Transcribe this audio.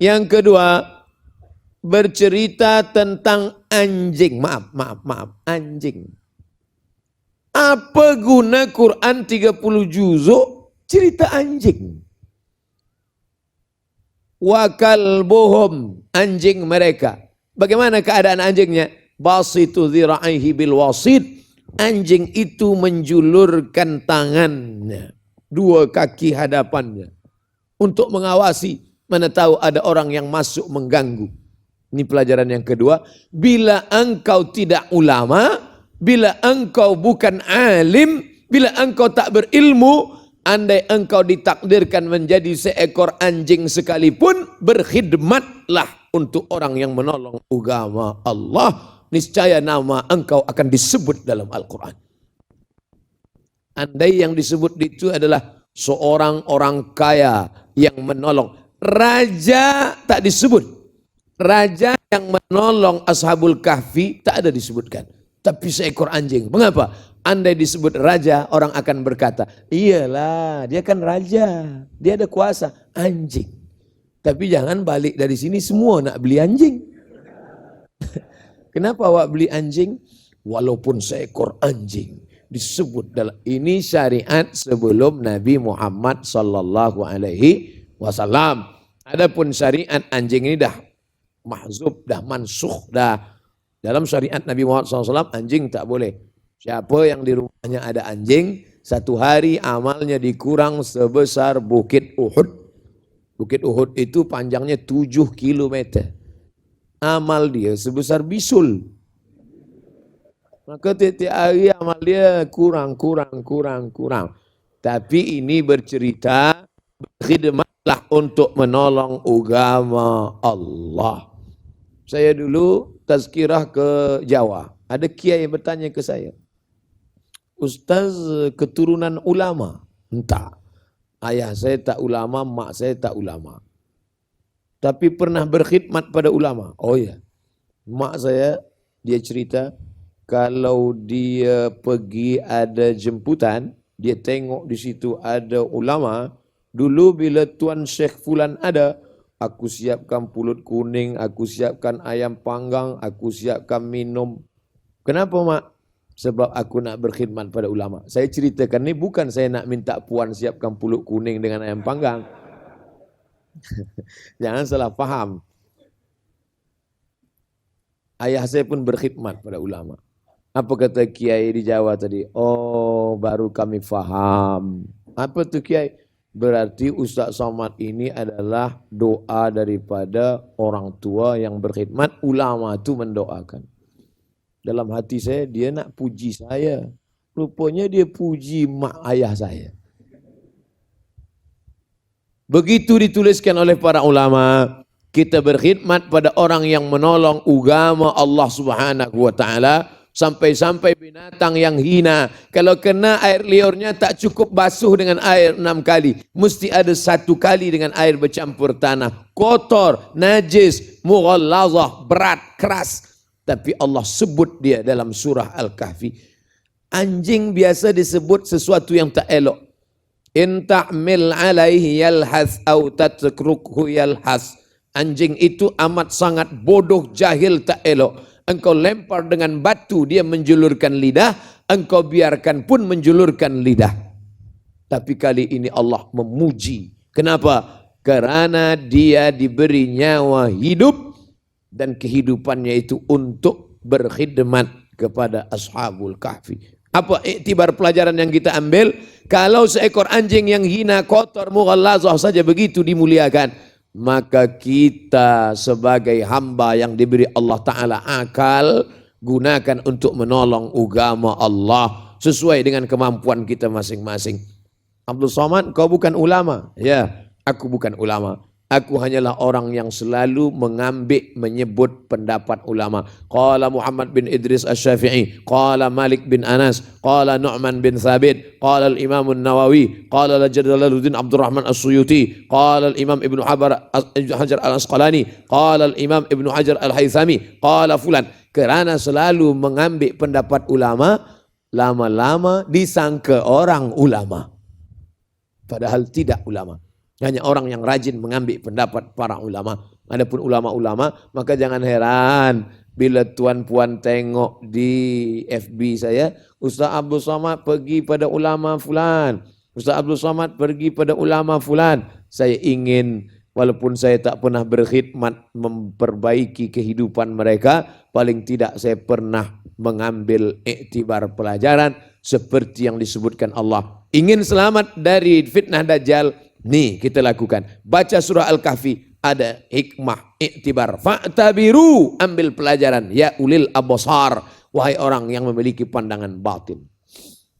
Yang kedua, bercerita tentang anjing. Maaf, anjing. Apa guna Quran 30 juzuk cerita anjing? Wa kalbuhum, anjing mereka. Bagaimana keadaan anjingnya? Basitu dhira'ihi bil wasit. Anjing itu menjulurkan tangannya, dua kaki hadapannya, untuk mengawasi, mana tahu ada orang yang masuk mengganggu. Ini pelajaran yang kedua. Bila engkau tidak ulama, bila engkau bukan alim, bila engkau tak berilmu, andai engkau ditakdirkan menjadi seekor anjing sekalipun, berkhidmatlah untuk orang yang menolong agama Allah. Niscaya nama engkau akan disebut dalam Al-Quran. Andai yang disebut itu adalah seorang orang kaya yang menolong. Raja tak disebut. Raja yang menolong Ashabul Kahfi tak ada disebutkan. Tapi seekor anjing. Mengapa? Andai disebut raja, orang akan berkata, iyalah dia kan raja, dia ada kuasa. Anjing. Tapi jangan balik dari sini semua nak beli anjing. Kenapa awak beli anjing? Walaupun seekor anjing disebut dalam ini syariat sebelum Nabi Muhammad sallallahu alaihi wasallam. Adapun syariat anjing ini dah mahzub, dah mansukh, dah. Dalam syariat Nabi Muhammad SAW anjing tak boleh. Siapa yang di rumahnya ada anjing, satu hari amalnya dikurang sebesar Bukit Uhud. Bukit Uhud itu panjangnya 7 kilometer. Amal dia sebesar bisul. Maka tiap hari amal dia kurang. Tapi ini bercerita, berkhidmatlah untuk menolong agama Allah. Saya dulu tazkirah ke Jawa. Ada kiai yang bertanya ke saya, Ustaz, keturunan ulama? Entah. Ayah saya tak ulama, mak saya tak ulama. Tapi pernah berkhidmat pada ulama. Oh ya, mak saya, dia cerita, kalau dia pergi ada jemputan, dia tengok di situ ada ulama. Dulu bila Tuan Syekh Fulan ada, aku siapkan pulut kuning, aku siapkan ayam panggang, aku siapkan minum. Kenapa mak? Sebab aku nak berkhidmat pada ulama. Saya ceritakan ni bukan saya nak minta puan siapkan pulut kuning dengan ayam panggang. Jangan salah faham. Ayah saya pun berkhidmat pada ulama. Apa kata kiai di Jawa tadi? Oh, baru kami faham. Apa tu kiai? Berarti Ustaz Somad ini adalah doa daripada orang tua yang berkhidmat. Ulama itu mendoakan. Dalam hati saya, dia nak puji saya. Rupanya dia puji mak ayah saya. Begitu dituliskan oleh para ulama, kita berkhidmat pada orang yang menolong agama Allah Subhanahu wa taala, sampai-sampai binatang yang hina, kalau kena air liurnya tak cukup basuh dengan air 6 kali, mesti ada 1 kali dengan air bercampur tanah, kotor, najis, mughallazah, berat, keras. Tapi Allah sebut dia dalam surah Al-Kahfi. Anjing biasa disebut sesuatu yang tak elok. In ta'mil alaihi yalhas au tatrukhu yalhas. Anjing itu amat sangat bodoh, jahil, tak elok. Engkau lempar dengan batu, dia menjulurkan lidah. Engkau biarkan pun menjulurkan lidah. Tapi kali ini Allah memuji. Kenapa? Karena dia diberi nyawa hidup, dan kehidupannya itu untuk berkhidmat kepada Ashabul Kahfi. Apa iktibar pelajaran yang kita ambil? Kalau seekor anjing yang hina, kotor, mughallazah saja begitu dimuliakan, maka kita sebagai hamba yang diberi Allah Ta'ala akal, gunakan untuk menolong agama Allah sesuai dengan kemampuan kita masing-masing. Abdul Somad, kau bukan ulama. Ya, aku bukan ulama. Aku hanyalah orang yang selalu menyebut pendapat ulama. Qala Muhammad bin Idris Asy-Syafi'i, qala Malik bin Anas, qala Nu'man bin Thabit, qala al-Imam an-Nawawi, qala Jalaluddin Abdurrahman As-Suyuti, qala al-Imam Ibnu Hajar al-Asqalani, qala al-Imam Ibnu Hajar al-Haythami, qala fulan. Kerana selalu mengambil pendapat ulama, lama-lama disangka orang ulama. Padahal tidak ulama. Hanya orang yang rajin mengambil pendapat para ulama. Adapun ulama-ulama, maka jangan heran bila tuan-puan tengok di FB saya, Ustaz Abdul Somad pergi pada ulama fulan, Ustaz Abdul Somad pergi pada ulama fulan. Saya ingin, walaupun saya tak pernah berkhidmat memperbaiki kehidupan mereka, paling tidak saya pernah mengambil iktibar pelajaran seperti yang disebutkan Allah. Ingin selamat dari fitnah Dajjal, nih kita lakukan. Baca surah Al-Kahfi, ada hikmah, iktibar. Fa'tabiru, ambil pelajaran. Ya ulil absar, wahai orang yang memiliki pandangan batin.